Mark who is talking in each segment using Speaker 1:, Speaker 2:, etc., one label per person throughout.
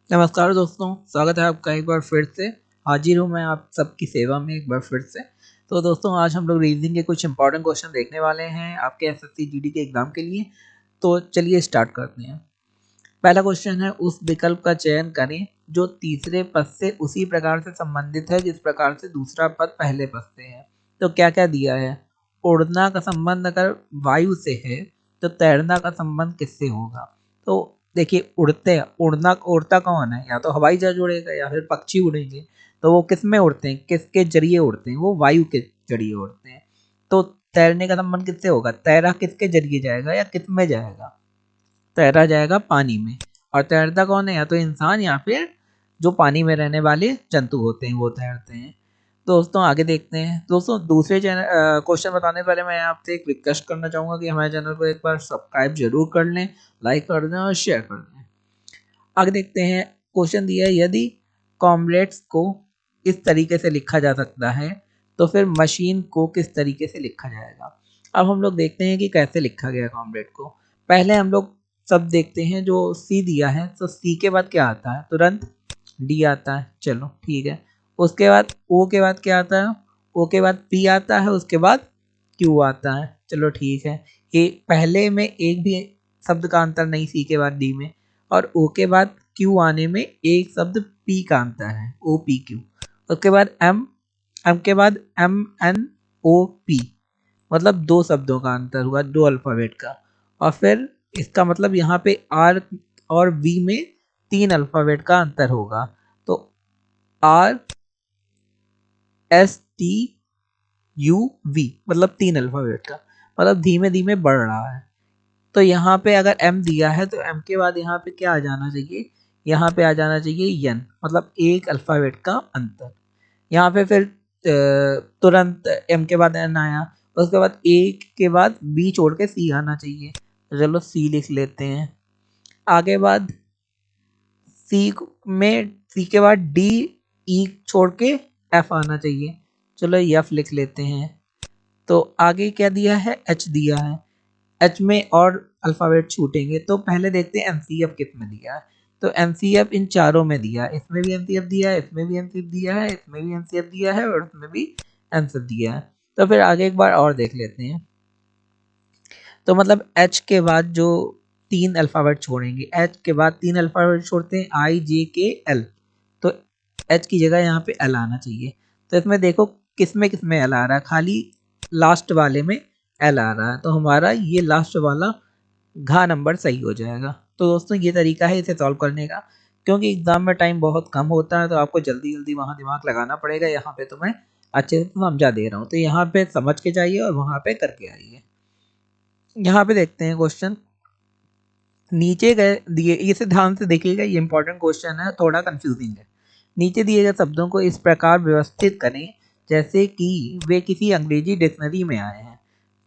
Speaker 1: नमस्कार दोस्तों, स्वागत है आपका एक बार फिर से। हाजिर हूँ मैं आप सबकी सेवा में एक बार फिर से। तो दोस्तों आज हम लोग रीजनिंग के कुछ इंपॉर्टेंट क्वेश्चन देखने वाले हैं आपके एसएससी जीडी के एग्जाम के लिए। तो चलिए स्टार्ट करते हैं। पहला क्वेश्चन है, उस विकल्प का चयन करें जो तीसरे पद से उसी प्रकार से संबंधित है जिस प्रकार से दूसरा पद पहले पद से है। तो क्या क्या दिया है? उड़ना का संबंध अगर वायु से है तो तैरना का संबंध किससे होगा? तो देखिए, उड़ना उड़ता कौन है? या तो हवाई जहाज उड़ेगा या फिर पक्षी उड़ेंगे। तो वो किस में उड़ते हैं, किसके जरिए उड़ते हैं? वो वायु के जरिए उड़ते हैं। तो तैरने का संबंध किससे होगा? तैरा किसके जरिए जाएगा या किस में जाएगा? तैरा जाएगा पानी में। और तैरता कौन है? या तो इंसान या फिर जो पानी में रहने वाले जंतु होते हैं वो तैरते हैं। दोस्तों आगे देखते हैं। दोस्तों दूसरे चैनल क्वेश्चन बताने से पहले मैं आपसे एक रिक्वेस्ट करना चाहूँगा कि हमारे चैनल को एक बार सब्सक्राइब जरूर कर लें, लाइक कर दें और शेयर कर दें। आगे देखते हैं। क्वेश्चन दिया है, यदि कॉमरेड्स को इस तरीके से लिखा जा सकता है तो फिर मशीन को किस तरीके से लिखा जाएगा? अब हम लोग देखते हैं कि कैसे लिखा गया कॉमरेड को। पहले हम लोग सब देखते हैं। जो सी दिया है तो सी के बाद क्या आता है? तुरंत डी आता है। चलो ठीक है। उसके बाद ओ के बाद क्या आता है? ओ के बाद पी आता है। उसके बाद क्यू आता है। चलो ठीक है। ये पहले में एक भी शब्द का अंतर नहीं सी के बाद डी में। और ओ के बाद क्यू आने में एक शब्द पी का अंतर है, ओ पी क्यू। उसके बाद एम, एम के बाद एम एन ओ पी, मतलब दो शब्दों का अंतर हुआ, दो अल्फ़ाबेट का। और फिर इसका मतलब यहाँ पे आर और वी में तीन अल्फ़ाबेट का अंतर होगा। तो R S T U V, मतलब तीन अल्फ़ाबेट का, मतलब धीमे धीमे बढ़ रहा है। तो यहाँ पे अगर m दिया है तो m के बाद यहाँ पे क्या आ जाना चाहिए? यहाँ पे आ जाना चाहिए n, मतलब एक अल्फ़ाबेट का अंतर। यहाँ पे फिर तुरंत m के बाद n आया। उसके बाद a के बाद b छोड़ के c आना चाहिए। तो चलो c लिख लेते हैं। आगे बाद सी में सी के बाद डी ई छोड़ के एफ आना चाहिए। चलो एफ लिख लेते हैं। तो आगे क्या दिया है? एच दिया है। एच में और अल्फ़ाबेट छूटेंगे। तो पहले देखते हैं एमसीएफ किस में दिया है। तो एमसीएफ इन चारों में दिया है। इसमें भी एमसीएफ दिया है, इसमें भी एमसीएफ दिया है, इसमें भी एमसीएफ दिया है और इसमें भी एमसीएफ दिया है। तो फिर आगे एक बार और देख लेते हैं। तो मतलब एच के बाद जो तीन अल्फ़ाबेट छोड़ेंगे, एच के बाद तीन अल्फ़ाबेट छोड़ते हैं, आई जे के एल। तो एच की जगह यहाँ पे एल आना चाहिए। तो इसमें देखो किस में एल आ रहा है? खाली लास्ट वाले में एल आ रहा है। तो हमारा ये लास्ट वाला घा नंबर सही हो जाएगा। तो दोस्तों ये तरीका है इसे सॉल्व करने का। क्योंकि एग्जाम में टाइम बहुत कम होता है तो आपको जल्दी जल्दी वहाँ दिमाग लगाना पड़ेगा। यहाँ पे तो मैं अच्छे से समझा दे रहा हूँ, तो यहाँ पे समझ के जाइए और वहाँ पे करके आइए। यहाँ पे देखते हैं क्वेश्चन। नीचे गए दिए, इसे ध्यान से देखिएगा, ये इंपॉर्टेंट क्वेश्चन है, थोड़ा कंफ्यूजिंग है। नीचे दिए गए शब्दों को इस प्रकार व्यवस्थित करें जैसे कि वे किसी अंग्रेजी डिक्शनरी में आए हैं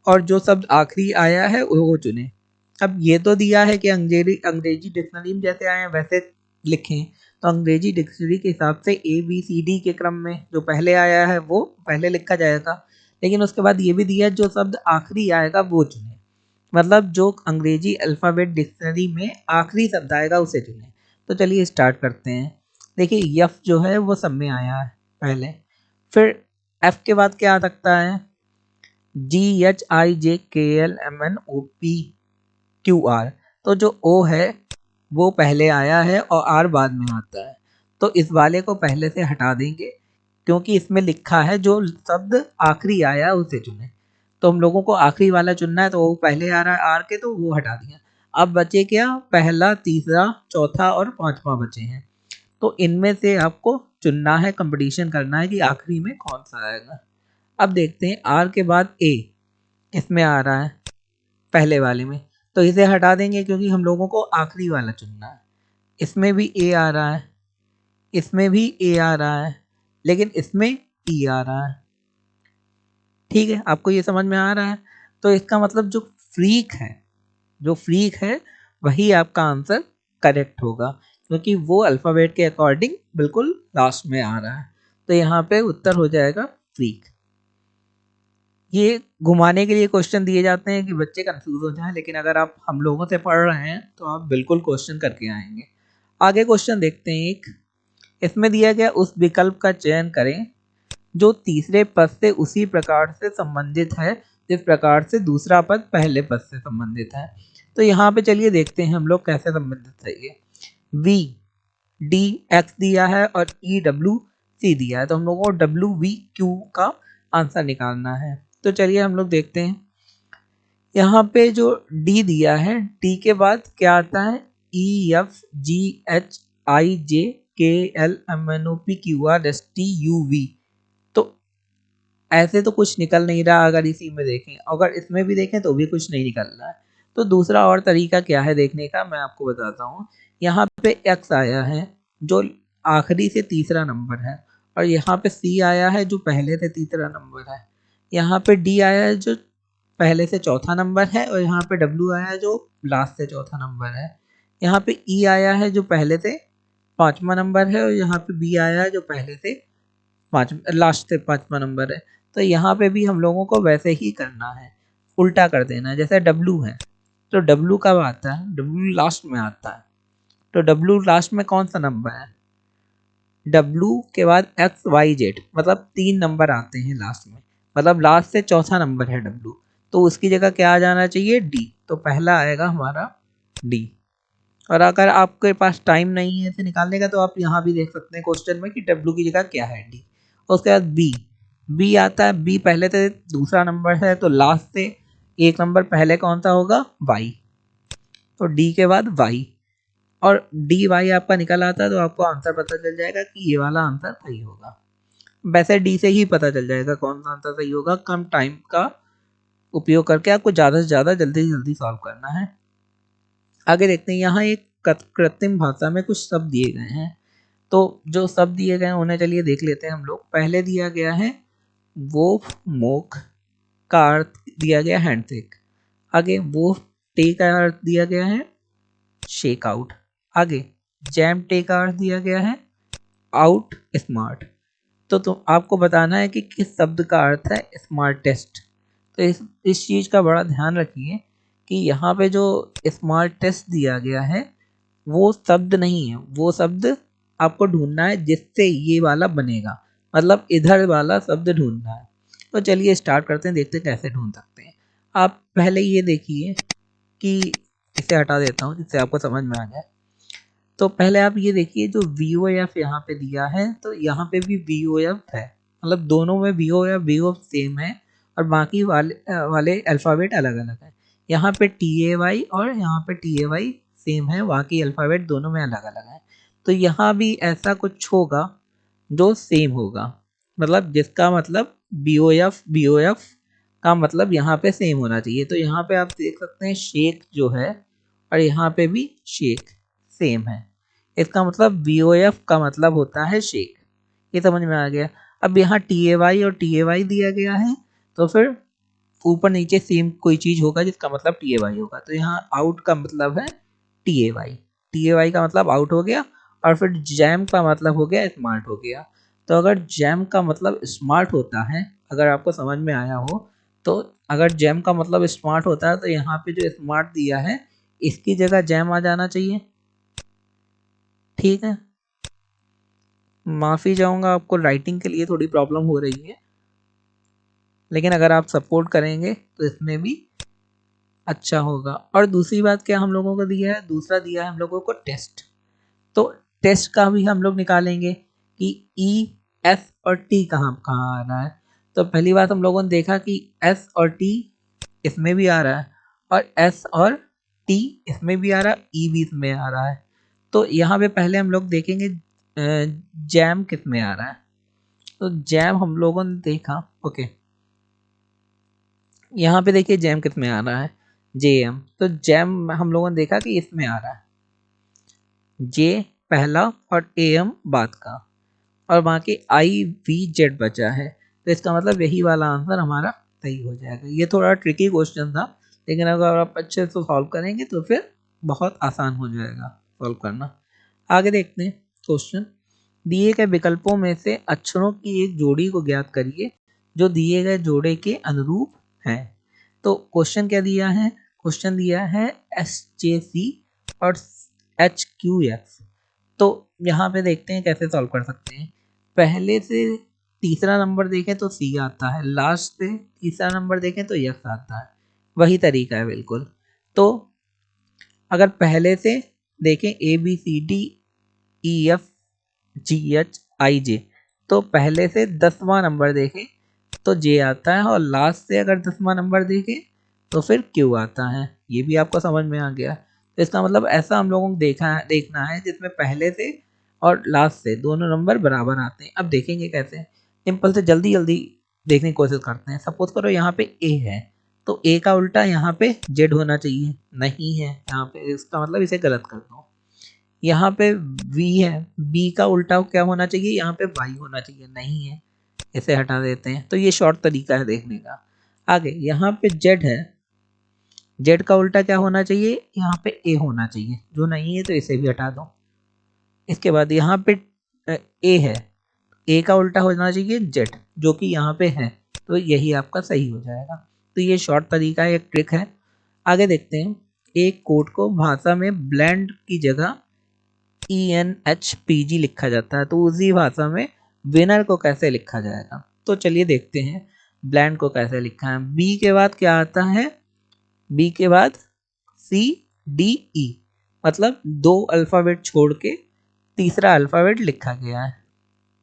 Speaker 1: और जो शब्द आखिरी आया है वो चुनें। अब ये तो दिया है कि अंग्रेजी अंग्रेजी डिक्शनरी में जैसे आए हैं वैसे लिखें। तो अंग्रेजी डिक्शनरी के हिसाब से ए बी सी डी के क्रम में जो पहले आया है वो पहले लिखा जाएगा। लेकिन उसके बाद ये भी दिया है जो शब्द आखिरी आएगा वो चुनें। मतलब जो अंग्रेजी अल्फ़ाबेट डिक्शनरी में आखिरी शब्द आएगा उसे चुनें। तो चलिए स्टार्ट करते हैं। देखिए यफ जो है वो सब में आया है पहले। फिर एफ के बाद क्या आ सकता है? जी H I J K L M N O P Q R. तो जो ओ है वो पहले आया है और आर बाद में आता है। तो इस वाले को पहले से हटा देंगे क्योंकि इसमें लिखा है जो शब्द आखिरी आया उसे चुने। तो हम लोगों को आखिरी वाला चुनना है, तो वो पहले आ रहा है आर के, तो वो हटा दिया। अब बचे क्या? पहला, तीसरा, चौथा और पांचवा बचे हैं। तो इनमें से आपको चुनना है, कंपटीशन करना है कि आखिरी में कौन सा आएगा। अब देखते हैं आर के बाद ए इसमें आ रहा है पहले वाले में। तो इसे हटा देंगे क्योंकि हम लोगों को आखिरी वाला चुनना है। इसमें भी ए आ रहा है, इसमें भी ए आ रहा है, लेकिन इसमें ई आ रहा है। ठीक है, आपको ये समझ में आ रहा है? तो इसका मतलब जो फ्रीक है, जो फ्रीक है वही आपका आंसर करेक्ट होगा क्योंकि वो अल्फ़ाबेट के अकॉर्डिंग बिल्कुल लास्ट में आ रहा है। तो यहाँ पे उत्तर हो जाएगा फ्रीक। ये घुमाने के लिए क्वेश्चन दिए जाते हैं कि बच्चे कंफ्यूज हो जाएं, लेकिन अगर आप हम लोगों से पढ़ रहे हैं तो आप बिल्कुल क्वेश्चन करके आएंगे। आगे क्वेश्चन देखते हैं एक। इसमें दिया गया उस विकल्प का चयन करें जो तीसरे पद से उसी प्रकार से संबंधित है जिस प्रकार से दूसरा पद पहले पद से संबंधित है। तो यहाँ पे चलिए देखते हैं हम लोग कैसे संबंधित है ये। V D X दिया है और E W C दिया है, तो हम लोगों को W V Q का आंसर निकालना है। तो चलिए हम लोग देखते हैं। यहाँ पे जो D दिया है, D के बाद क्या आता है? E F G H I J K L M N O P Q R S T U V। तो ऐसे तो कुछ निकल नहीं रहा, अगर इसी में देखें, अगर इसमें भी देखें तो भी कुछ नहीं निकल रहा है। तो दूसरा और तरीका क्या है देखने का, मैं आपको बताता हूँ। यहाँ पे X आया है जो आखिरी से तीसरा नंबर है, और यहाँ पे C आया है जो पहले से तीसरा नंबर है, यहाँ पे D आया है जो पहले से चौथा नंबर है, और यहाँ पे W आया है जो लास्ट से चौथा नंबर है, यहाँ पे E आया है जो पहले से पांचवा नंबर है, और यहाँ पे B आया है जो पहले से लास्ट से पांचवा नंबर है। तो यहाँ पे भी हम लोगों को वैसे ही करना है, उल्टा कर देना है। जैसे W है तो W कब आता है? W लास्ट में आता है। तो W लास्ट में कौन सा नंबर है? W के बाद X Y Z, मतलब 3 नंबर आते हैं लास्ट में, मतलब लास्ट से चौथा नंबर है W, तो उसकी जगह क्या आ जाना चाहिए? D। तो पहला आएगा हमारा D। और अगर आपके पास टाइम नहीं है इसे निकालने का तो आप यहाँ भी देख सकते हैं क्वेश्चन में कि W की जगह क्या है? D। उसके बाद B आता है, B पहले से दूसरा नंबर है, तो लास्ट से एक नंबर पहले कौन सा होगा? Y। तो D के बाद Y, और डी वाई आपका निकल आता है, तो आपको आंसर पता चल जाएगा कि ये वाला आंसर सही होगा। वैसे डी से ही पता चल जाएगा कौन सा आंसर सही होगा। कम टाइम का उपयोग करके आपको ज़्यादा से ज़्यादा जल्दी से जल्दी सॉल्व करना है। आगे देखते हैं, यहाँ एक कृत्रिम भाषा में कुछ शब्द दिए गए हैं, तो जो शब्द दिए गए हैं उन्हें चलिए देख लेते हैं हम लोग। पहले दिया गया है वो मोक का अर्थ दिया गया हैंडशेक। आगे वो टे का अर्थ दिया गया है शेक आउट। आगे जैम टे का अर्थ दिया गया है आउट स्मार्ट। तो आपको बताना है कि किस शब्द का अर्थ है स्मार्ट टेस्ट। तो इस चीज़ का बड़ा ध्यान रखिए कि यहाँ पे जो स्मार्ट टेस्ट दिया गया है वो शब्द नहीं है, वो शब्द आपको ढूंढना है जिससे ये वाला बनेगा, मतलब इधर वाला शब्द ढूंढना है। तो चलिए स्टार्ट करते हैं, देखते हैं कैसे ढूंढ सकते हैं। आप पहले ये देखिए कि इसे हटा देता हूँ जिससे आपको समझ में आ जाए। तो पहले आप ये देखिए जो VOF यहाँ पे दिया है, तो यहाँ पे भी VOF है, मतलब दोनों में VOF सेम है, और बाकी वाले अल्फ़ाबेट अलग अलग है। यहाँ पे TAY और यहाँ पे TAY सेम है, बाकी अल्फ़ाबेट दोनों में अलग अलग है। तो यहाँ भी ऐसा कुछ होगा जो सेम होगा, मतलब जिसका मतलब BOF का मतलब यहाँ पे सेम होना चाहिए। तो यहाँ पे आप देख सकते हैं शेक जो है, और यहाँ पे भी शेक सेम है, इसका मतलब VOF का मतलब होता है शेक। ये समझ में आ गया। अब यहाँ TAY और TAY दिया गया है, तो फिर ऊपर नीचे सेम कोई चीज़ होगा जिसका मतलब TAY होगा। तो यहाँ आउट का मतलब है TAY का मतलब आउट हो गया, और फिर जैम का मतलब हो गया स्मार्ट हो गया। तो अगर जैम का मतलब स्मार्ट होता है, अगर आपको समझ में आया हो, तो अगर जैम का मतलब स्मार्ट होता है तो यहाँ पे जो स्मार्ट दिया है इसकी जगह जैम आ जाना चाहिए। ठीक है, माफ़ी चाहूँगा, आपको राइटिंग के लिए थोड़ी प्रॉब्लम हो रही है, लेकिन अगर आप सपोर्ट करेंगे तो इसमें भी अच्छा होगा। और दूसरी बात क्या हम लोगों को दिया है? दूसरा दिया है हम लोगों को टेस्ट। तो टेस्ट का भी हम लोग निकालेंगे कि E S और T कहाँ कहाँ आ रहा है। तो पहली बात हम लोगों ने देखा कि S और T इसमें भी आ रहा है, और S और T इसमें भी आ रहा है, E भी इसमें आ रहा है। तो यहाँ पे पहले हम लोग देखेंगे जैम किस में आ रहा है। तो जैम हम लोगों ने देखा, ओके, यहाँ पे देखिए जैम किस में आ रहा है? JM। तो जैम हम लोगों ने देखा कि इसमें आ रहा है, J पहला और AM बाद का, और बाकी IVZ बचा है। तो इसका मतलब यही वाला आंसर हमारा सही हो जाएगा। ये थोड़ा ट्रिकी क्वेश्चन था, लेकिन अगर आप अच्छे से सॉल्व करेंगे तो फिर बहुत आसान हो जाएगा सॉल्व करना। आगे देखते हैं क्वेश्चन। दिए गए विकल्पों में से अक्षरों की एक जोड़ी को ज्ञात करिए जो दिए गए जोड़े के अनुरूप है। तो क्वेश्चन क्या दिया है? क्वेश्चन दिया है SJC और HQX। तो यहाँ पे देखते हैं कैसे सॉल्व कर सकते हैं। पहले से तीसरा नंबर देखें तो सी आता है, लास्ट से तीसरा नंबर देखें तो यस आता है, वही तरीका है बिल्कुल। तो अगर पहले से देखें A B C D E F G H I J, तो पहले से 10वां नंबर देखें तो जे आता है, और लास्ट से अगर 10वां नंबर देखें तो फिर क्यू आता है। ये भी आपको समझ में आ गया। तो इसका मतलब ऐसा हम लोगों को देखना है जिसमें पहले से और लास्ट से दोनों नंबर बराबर आते हैं। अब देखेंगे कैसे, सिंपल से जल्दी जल्दी देखने की कोशिश करते हैं। सपोज करो यहाँ पे ए है, तो ए का उल्टा यहाँ पे जेड होना चाहिए, नहीं है यहाँ पे, इसका मतलब इसे गलत कर दो। यहाँ पे v है, b का उल्टा क्या होना चाहिए, यहाँ पे y होना चाहिए, नहीं है, इसे हटा देते हैं। तो ये शॉर्ट तरीका है देखने का। आगे यहाँ पे z है, z का उल्टा क्या होना चाहिए, यहाँ पे a होना चाहिए, जो नहीं है तो इसे भी हटा दो। इसके बाद यहाँ पे a है, a का उल्टा होना चाहिए z, जो कि यहाँ पे है, तो यही आपका सही हो जाएगा। तो ये शॉर्ट तरीका है, एक ट्रिक है। आगे देखते हैं, एक कोड को भाषा में ब्लेंड की जगह ENHPG लिखा जाता है, तो उसी भाषा में विनर को कैसे लिखा जाएगा। तो चलिए देखते हैं ब्लैंड को कैसे लिखा है। बी के बाद क्या आता है, बी के बाद CDE, मतलब 2 अल्फ़ाबेट छोड़ के तीसरा अल्फ़ाबेट लिखा गया है।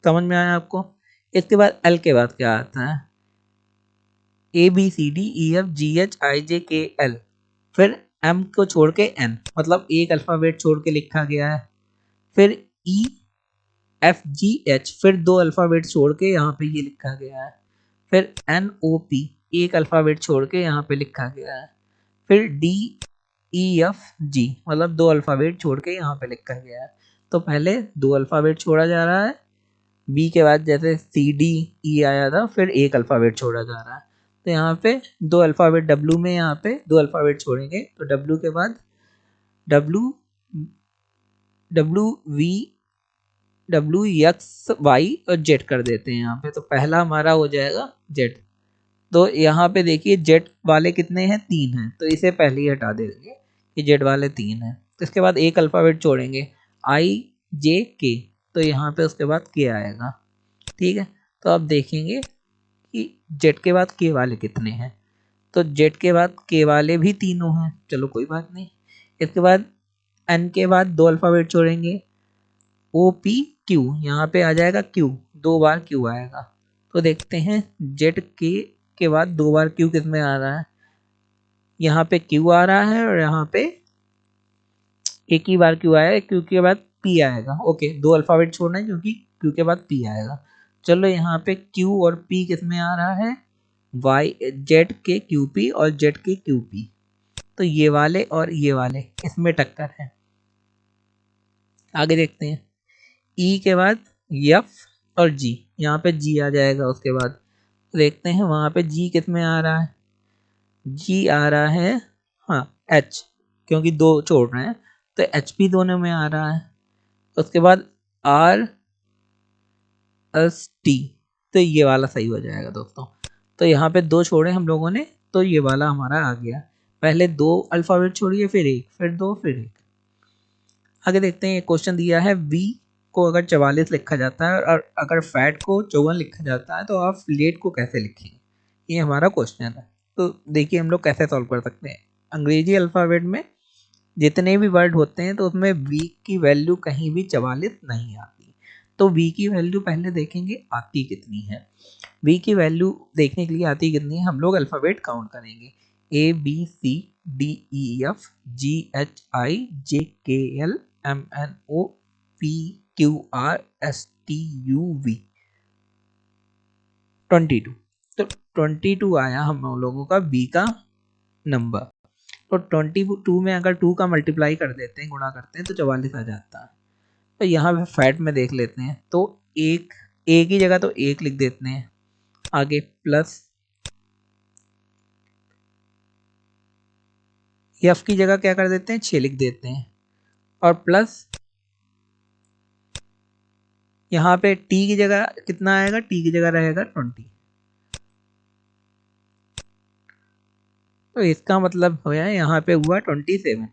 Speaker 1: समझ में आया आपको। इसके बाद एल के बाद क्या आता है, ABCDEFGHIJKL, फिर M को छोड़ के N, मतलब एक अल्फ़ाबेट छोड़ के लिखा गया है। फिर EFGH, फिर 2 अल्फ़ाबेट छोड़ के यहाँ पे ये लिखा गया है। फिर NOP, एक अल्फ़ाबेट छोड़ के यहाँ पे लिखा गया है। फिर DEFG, मतलब 2 अल्फ़ाबेट छोड़ के यहाँ पे लिखा गया है। तो पहले 2 अल्फ़ाबेट छोड़ा जा रहा है, बी के बाद जैसे CDE आया था, फिर एक अल्फ़ाबेट छोड़ा जा रहा है। तो यहाँ पे 2 अल्फ़ाबेट W में, यहाँ पे 2 अल्फ़ाबेट छोड़ेंगे, तो W के बाद WX Y और Z कर देते हैं यहाँ पे। तो पहला हमारा हो जाएगा Z। तो यहाँ पे देखिए Z वाले कितने हैं, 3 हैं, तो इसे पहले ही हटा देंगे कि Z वाले 3 हैं। तो इसके बाद एक अल्फ़ाबेट छोड़ेंगे, IJK, तो यहाँ पे उसके बाद K आएगा। ठीक है, तो अब देखेंगे कि Z के बाद K वाले कितने हैं। तो Z के बाद K वाले भी तीनों हैं, चलो कोई बात नहीं। इसके बाद N के बाद 2 अल्फ़ाबेट छोड़ेंगे, OPQ, यहाँ पे आ जाएगा Q, 2 बार Q आएगा। तो देखते हैं ZK के बाद 2 बार Q किस में आ रहा है, यहाँ पे Q आ रहा है, और यहाँ पे एक ही बार Q आया है, Q के बाद P आएगा। ओके, 2 अल्फ़ाबेट छोड़ना है क्योंकि Q के बाद P आएगा। चलो यहाँ पे Q और P किस में आ रहा है, ZK QP और ZK QP, तो ये वाले और ये वाले इसमें टक्कर है। आगे देखते हैं, E के बाद F और G, यहाँ पे G आ जाएगा। उसके बाद देखते हैं वहाँ पे G किस में आ रहा है, G आ रहा है, हाँ H, क्योंकि 2 छोड़ रहे हैं, तो H भी दोनों में आ रहा है। उसके बाद RST, तो ये वाला सही हो जाएगा दोस्तों। तो यहाँ पे 2 छोड़े हम लोगों ने, तो ये वाला हमारा आ गया। पहले 2 अल्फ़ाबेट छोड़िए, फिर 1, फिर 2, फिर 1। आगे देखते हैं, एक क्वेश्चन दिया है, V को अगर 44 लिखा जाता है और अगर फैट को 54 लिखा जाता है, तो आप लेट को कैसे लिखेंगे, ये हमारा क्वेश्चन है। तो देखिए हम लोग कैसे सॉल्व कर सकते हैं। अंग्रेजी अल्फ़ाबेट में जितने भी वर्ड होते हैं, तो उसमें V की वैल्यू कहीं भी 44 नहीं आती। तो V की वैल्यू पहले देखेंगे आती कितनी है। V की वैल्यू देखने के लिए आती कितनी है, हम लोग अल्फ़ाबेट काउंट करेंगे, ABCDEFGHIJKL MNOPQRSTUV 22। तो 22 आया हम लोगों का B का नंबर। तो 22 में अगर 2 का मल्टीप्लाई कर देते हैं, गुणा करते हैं, तो 44 आ जाता है। तो यहाँ पे फैट में देख लेते हैं, तो एक A की जगह तो 1 लिख देते हैं, आगे प्लस F की जगह क्या कर देते हैं, 6 लिख देते हैं, और प्लस यहाँ पे T की जगह कितना आएगा, T की जगह रहेगा 20। तो इसका मतलब हो गया यहाँ पे हुआ 27।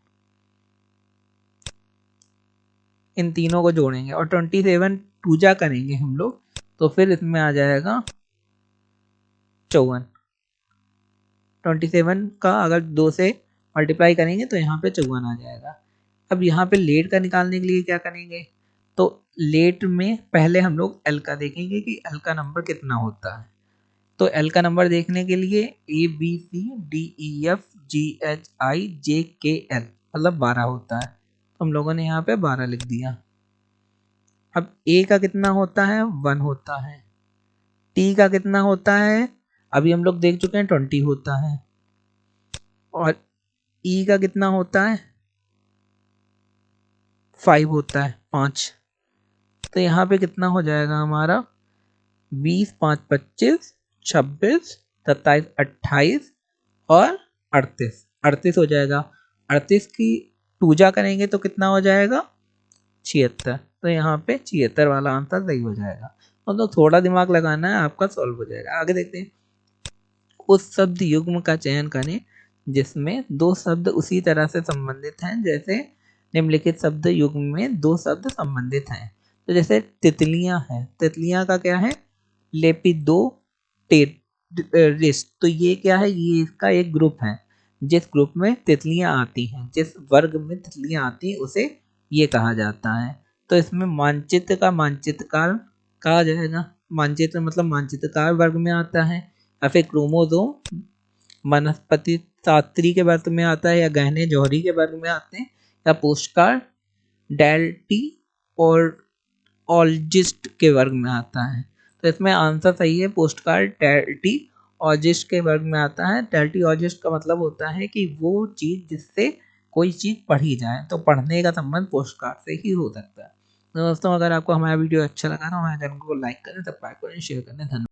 Speaker 1: इन तीनों को जोड़ेंगे और 27 टूजा करेंगे हम लोग, तो फिर इसमें आ जाएगा 54। 27 का अगर 2 से मल्टीप्लाई करेंगे तो यहाँ पे 54 आ जाएगा। अब यहाँ पे लेट का निकालने के लिए क्या करेंगे, तो लेट में पहले हम लोग एल का देखेंगे कि एल का नंबर कितना होता है। तो एल का नंबर देखने के लिए ABCDEFGHIJKL मतलब 12 होता है, तो हम लोगों ने यहाँ पे 12 लिख दिया। अब ए का कितना होता है, 1 होता है। टी का कितना होता है, अभी हम लोग देख चुके हैं 20 होता है। और ई का कितना होता है, 5 होता है, 5। तो यहाँ पे कितना हो जाएगा हमारा, 20, 5, 25, 26, 27, 28 और 38। 38 हो जाएगा। 38 की टूजा करेंगे तो कितना हो जाएगा, 76। तो यहाँ पे 76 वाला आंसर सही हो जाएगा। तो थोड़ा दिमाग लगाना है, आपका सॉल्व हो जाएगा। आगे देखते हैं। उस शब्द युग्म का चयन करें जिसमें दो शब्द उसी तरह से संबंधित हैं जैसे निम्नलिखित शब्द युग्म में दो शब्द संबंधित हैं। तो जैसे तितलियां हैं, तितलियां का क्या है, लेपिडो टेरिस। तो ये क्या है, ये इसका एक ग्रुप है। जिस ग्रुप में तितलियां आती हैं, जिस वर्ग में तितलियां आती हैं उसे ये कहा जाता है। तो इसमें मानचित्र का मानचित्रकार कहा जाएगा। मानचित्र मतलब मानचित्रकार वर्ग में आता है, या फिर क्रोमोसोम वनस्पति शास्त्री के वर्ग में आता है, या गहने जौहरी के वर्ग में आते हैं, या पोस्टकार्ड डेल्टी और ऑलजिस्ट के वर्ग में आता है। तो इसमें आंसर सही है, पोस्टकार्ड डेल्टी ऑलजिस्ट के वर्ग में आता है। डेल्टी ऑलजिस्ट का मतलब होता है कि वो चीज़ जिससे कोई चीज़ पढ़ी जाए, तो पढ़ने का संबंध पोस्टकार्ड से ही हो सकता है। तो दोस्तों, अगर आपको हमारा वीडियो अच्छा लगा तो हमारे चैनल को लाइक करें, सब्सक्राइब करें, शेयर करें। धन्यवाद।